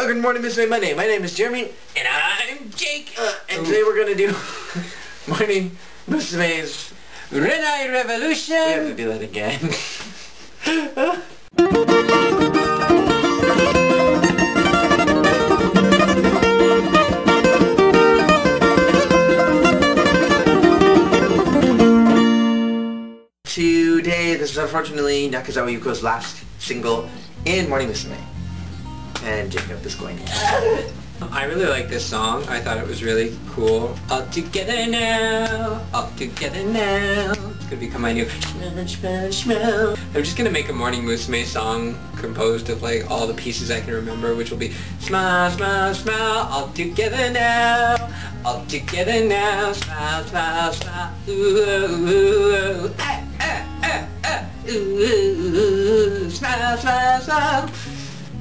Good morning, Miss May. My name is Jeremy, and I'm Jake. And today we're gonna do morning Miss May's Renai Revolution. We have to do that again. Today, this is unfortunately Nakazawa Yuko's last single in Morning Miss May. And Jacob is going to... I really like this song. I thought it was really cool. All together now, all together now. It's gonna become my new smell. I'm just gonna make a Morning Musume song composed of like all the pieces I can remember, which will be smile, smile, smile, all together now, all together now, smile, smile, smile, ooh, ooh, ooh, ah, ah, ah, ah, ooh, ooh, ooh, smile, smile, smile.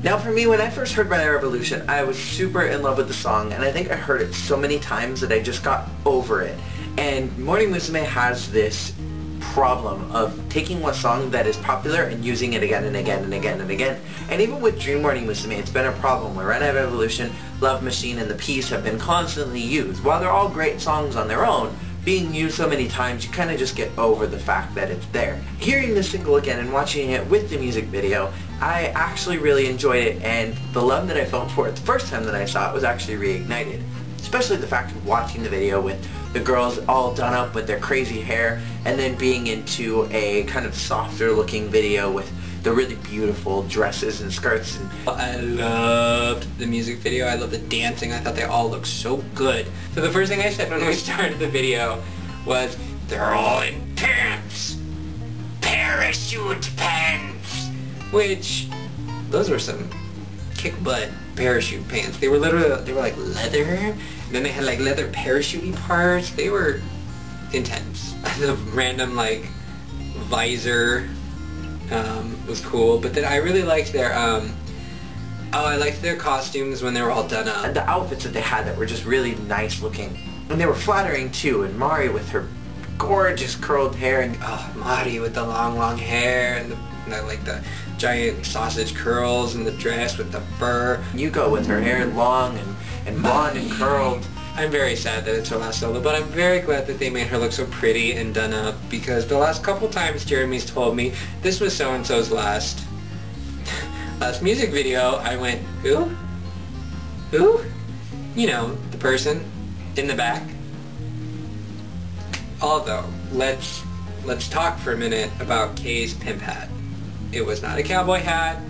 Now for me, when I first heard Renai Revolution, I was super in love with the song, and I think I heard it so many times that I just got over it. And Morning Musume has this problem of taking a song that is popular and using it again and again and again and again. And even with Dream Morning Musume, it's been a problem where Renai Revolution, Love Machine, and The Peace have been constantly used. While they're all great songs on their own, being used so many times, you kind of just get over the fact that it's there. Hearing this single again and watching it with the music video, I actually really enjoyed it, and the love that I felt for it the first time that I saw it was actually reignited. Especially the fact of watching the video with the girls all done up with their crazy hair, and then being into a kind of softer looking video with the really beautiful dresses and skirts. And I loved the music video. I loved the dancing. I thought they all looked so good. So the first thing I said when we started the video was, they're all in pants! Parachute pants! Which, those were some kick-butt parachute pants. They were literally, they were like leather, and then they had like leather parachute parts. They were intense. The random like visor was cool, but then I really liked their I liked their costumes when they were all done up. And the outfits that they had that were just really nice looking. And they were flattering too, and Mari with her gorgeous curled hair, and Mari with the long hair, and like the giant sausage curls, and the dress with the fur. Yuko with her hair long and blonde and curled. I'm very sad that it's her last solo, but I'm very glad that they made her look so pretty and done up, because the last couple times Jeremy's told me this was so-and-so's last music video, I went, who? Who? You know, the person in the back. Although, let's talk for a minute about Kay's pimp hat. It was not a cowboy hat.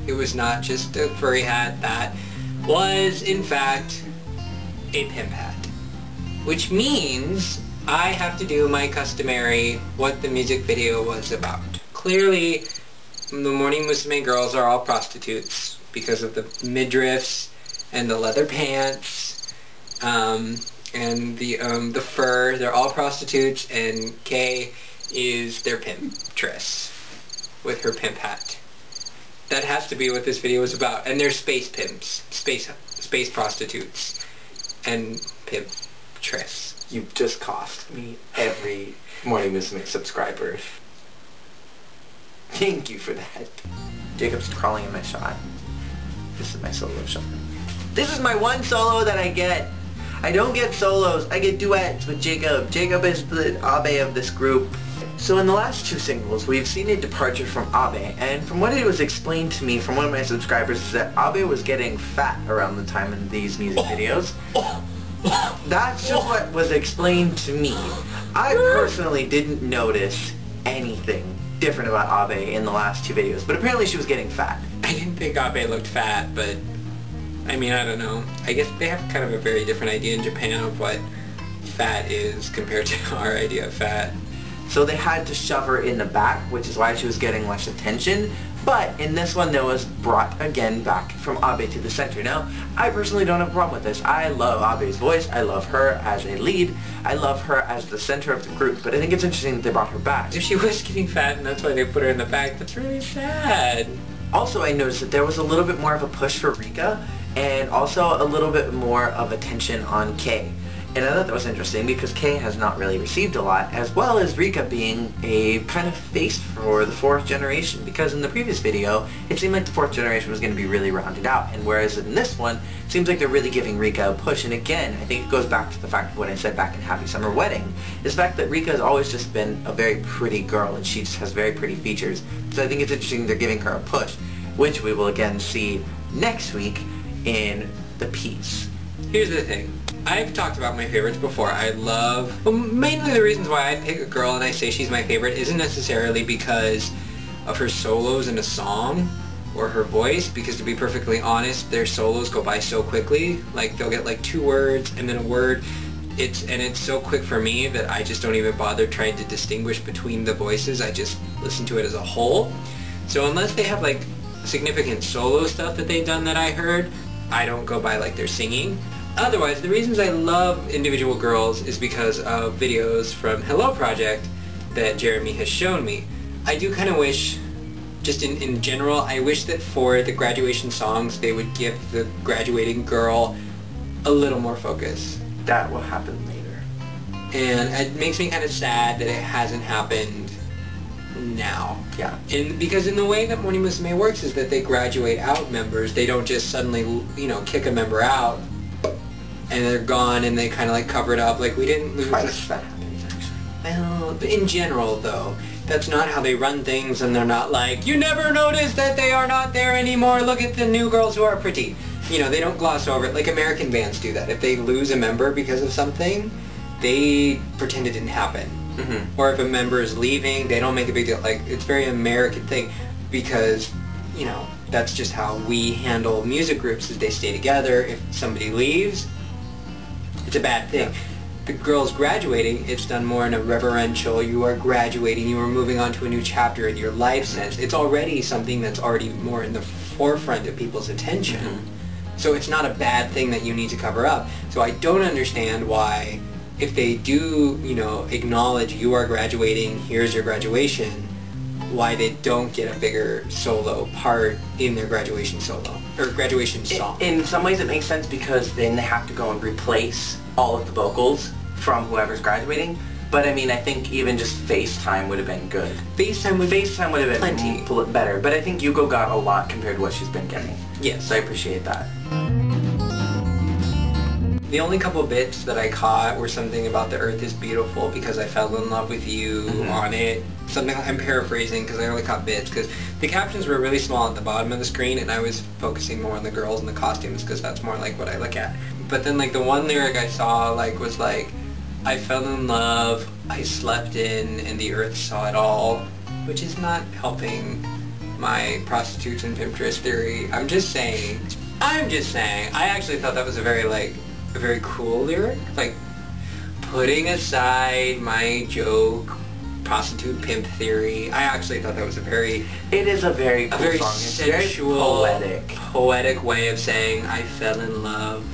It was not just a furry hat. That was, in fact, a pimp hat. Which means I have to do my customary what the music video was about. Clearly, the Morning Musume girls are all prostitutes because of the midriffs and the leather pants and the fur. They're all prostitutes, and Kay is their pimptress with her pimp hat. That has to be what this video is about. And they're space pimps, space prostitutes, and pimptress. You've just cost me every Morning Musume subscriber. Thank you for that. Jacob's crawling in my shot. This is my solo shot. This is my one solo that I get. I don't get solos, I get duets with Jacob. Jacob is the Abe of this group. So in the last two singles, we've seen a departure from Abe, and from what it was explained to me from one of my subscribers is that Abe was getting fat around the time in these music videos. That's just what was explained to me. I personally didn't notice anything different about Abe in the last two videos, but apparently she was getting fat. I didn't think Abe looked fat, but I mean, I don't know. I guess they have kind of a very different idea in Japan of what fat is compared to our idea of fat. So they had to shove her in the back, which is why she was getting less attention. But in this one, Noah was brought again back from Abe to the center. Now, I personally don't have a problem with this. I love Abe's voice. I love her as a lead. I love her as the center of the group. But I think it's interesting that they brought her back. If she was getting fat and that's why they put her in the back, that's really sad. Also, I noticed that there was a little bit more of a push for Rika, and also a little bit more of attention on Kay. And I thought that was interesting because Kei has not really received a lot, as well as Rika being a kind of face for the 4th generation, because in the previous video, it seemed like the 4th generation was going to be really rounded out, and whereas in this one, it seems like they're really giving Rika a push. And again, I think it goes back to the fact of what I said back in Happy Summer Wedding, is the fact that Rika has always just been a very pretty girl, and she just has very pretty features. So I think it's interesting they're giving her a push, which we will again see next week in the piece. Here's the thing. I've talked about my favorites before. I love... Well, mainly the reasons why I pick a girl and I say she's my favorite isn't necessarily because of her solos in a song or her voice, because to be perfectly honest, their solos go by so quickly. Like, they'll get like 2 words and then a word. It's so quick for me that I just don't even bother trying to distinguish between the voices. I just listen to it as a whole. So unless they have like significant solo stuff that they've done that I heard, I don't go by like their singing. Otherwise, the reasons I love individual girls is because of videos from Hello Project that Jeremy has shown me. I do kind of wish, just in general, I wish that for the graduation songs they would give the graduating girl a little more focus. That will happen later. And it makes me kind of sad that it hasn't happened now. Yeah. And because in the way that Morning Musume works is that they graduate out members. They don't just suddenly, you know, kick a member out and they're gone and they kind of like cover it up. Like, we didn't lose... Twice that happens, actually. Well, in general, though, that's not how they run things, and they're not like, you never noticed that they are not there anymore, look at the new girls who are pretty. You know, they don't gloss over it. Like American bands do that. If they lose a member because of something, they pretend it didn't happen. Mm-hmm. Or if a member is leaving, they don't make a big deal. Like, it's a very American thing because, you know, that's just how we handle music groups, is they stay together. If somebody leaves, it's a bad thing. Yeah. The girls graduating, it's done more in a reverential, you are graduating, you are moving on to a new chapter in your life sense. It's already something that's already more in the forefront of people's attention. Mm-hmm. So it's not a bad thing that you need to cover up. So I don't understand why, if they do, you know, acknowledge you are graduating, here's your graduation, why they don't get a bigger solo part in their graduation solo, or graduation song. In some ways it makes sense because then they have to go and replace all of the vocals from whoever's graduating. But I mean, I think even just FaceTime would have been good. FaceTime would have been plenty better, but I think Yuko got a lot compared to what she's been getting. Yes. So I appreciate that. The only couple bits that I caught were something about the earth is beautiful because I fell in love with you on it. Something I'm paraphrasing because I only caught bits because the captions were really small at the bottom of the screen and I was focusing more on the girls and the costumes because that's more like what I look at. But then like the one lyric I saw like was like, I fell in love, I slept in, and the earth saw it all, which is not helping my prostitutes and pimptress theory. I'm just saying. I actually thought that was a very cool lyric. Like, putting aside my joke, prostitute pimp theory, I actually thought that was a very... It is a very cool song. It's sensual, very poetic way of saying, I fell in love,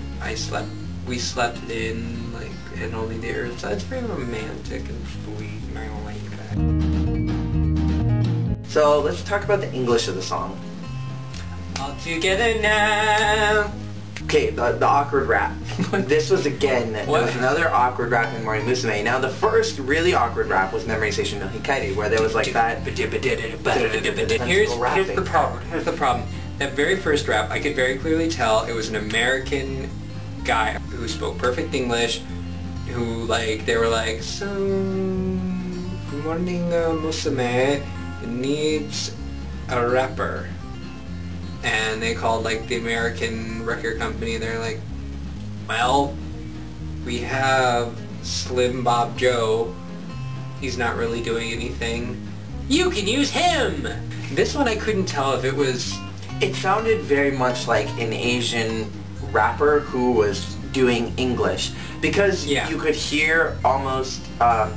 we slept in, like, and only the earth. So it's very romantic and sweet, and I like that. So let's talk about the English of the song. All together now. Okay, the awkward rap. This was again, there was another awkward rap in Morning Musume. Now the first really awkward rap was Memory Station no Hikaru, where there was like that... Here's the problem. That very first rap, I could very clearly tell it was an American guy who spoke perfect English, who like, they were like, so, Morning Musume needs a rapper. And they called like the American record company, they're like, well, we have Slim Bob Joe, he's not really doing anything, you can use him! This one I couldn't tell if it was... It sounded very much like an Asian rapper who was doing English, because you could hear almost, I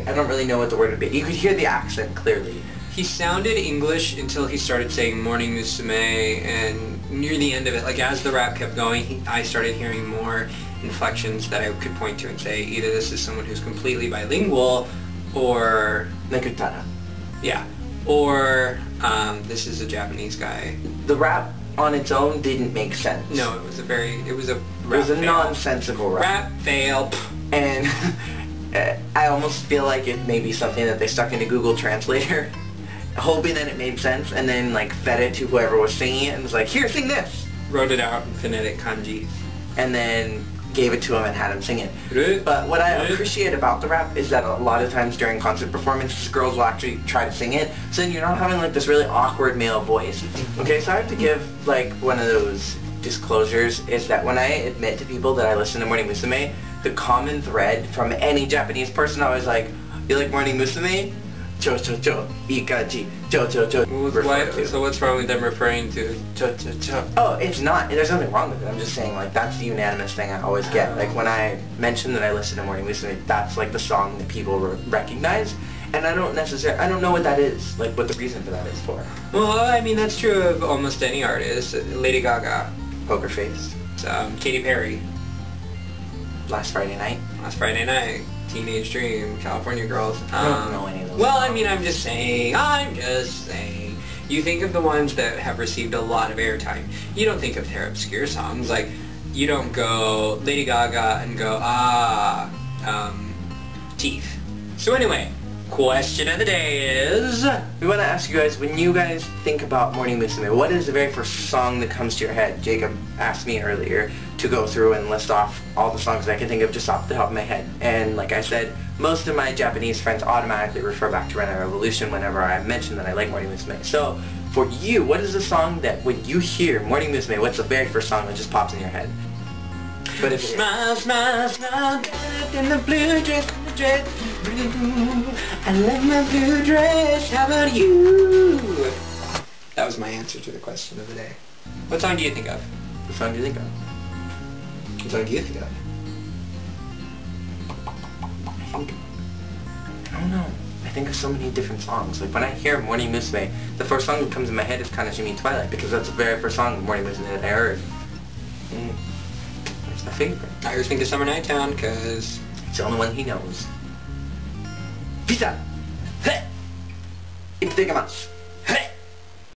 don't really know what the word would be, you could hear the accent clearly. He sounded English until he started saying Morning Musume, and near the end of it, like as the rap kept going, I started hearing more inflections that I could point to and say either this is someone who's completely bilingual, or... Nekutara. Yeah. Or this is a Japanese guy. The rap on its own didn't make sense. No, it was a nonsensical rap. Rap fail. And I almost feel like it may be something that they stuck into Google Translator, hoping that it made sense, and then like fed it to whoever was singing it and was like, here, sing this! Wrote it out in phonetic kanji. And then gave it to him and had him sing it. But what I appreciate about the rap is that a lot of times during concert performances, girls will actually try to sing it, so then you're not having like this really awkward male voice. Okay, so I have to give like one of those disclosures, is that when I admit to people that I listen to Morning Musume, the common thread from any Japanese person always like, you like Morning Musume? Cho cho cho, ikachi, cho cho cho. So what's wrong with them referring to cho cho cho? Oh, it's not. There's nothing wrong with it. I'm just saying, like, that's the unanimous thing I always get. Like, when I mention that I listen to Morning Musume, that's like the song that people recognize. And I don't know what that is, like what the reason for that is for. Well, I mean, that's true of almost any artist. Lady Gaga. Poker Face. Katy Perry. Last Friday Night. Teenage Dream, California Girls. I don't know any of those. Well, I mean, I'm just saying. You think of the ones that have received a lot of airtime. You don't think of their obscure songs. Like, you don't go Lady Gaga and go, Teeth. So anyway, question of the day is... We want to ask you guys, when you guys think about Morning Musume, what is the very first song that comes to your head? Jacob asked me earlier to go through and list off all the songs that I can think of just off the top of my head. And like I said, most of my Japanese friends automatically refer back to Renai Revolution whenever I mention that I like Morning Musume. So, for you, what is the song that when you hear Morning Musume, what's the very first song that just pops in your head? But if smile, smile, smile, in the blue dress, I love my blue dress, how about you? That was my answer to the question of the day. What song do you think of? What song do you think of? What song do you think of? I don't know. I think of so many different songs. Like when I hear Morning Musume, the first song that comes in my head is Kanashimi Twilight, because that's the very first song of Morning Musume that I heard. And it's my favorite. I always think of Summer Night Town, because it's the only one he knows. Pizza! Hey! Itadakimasu!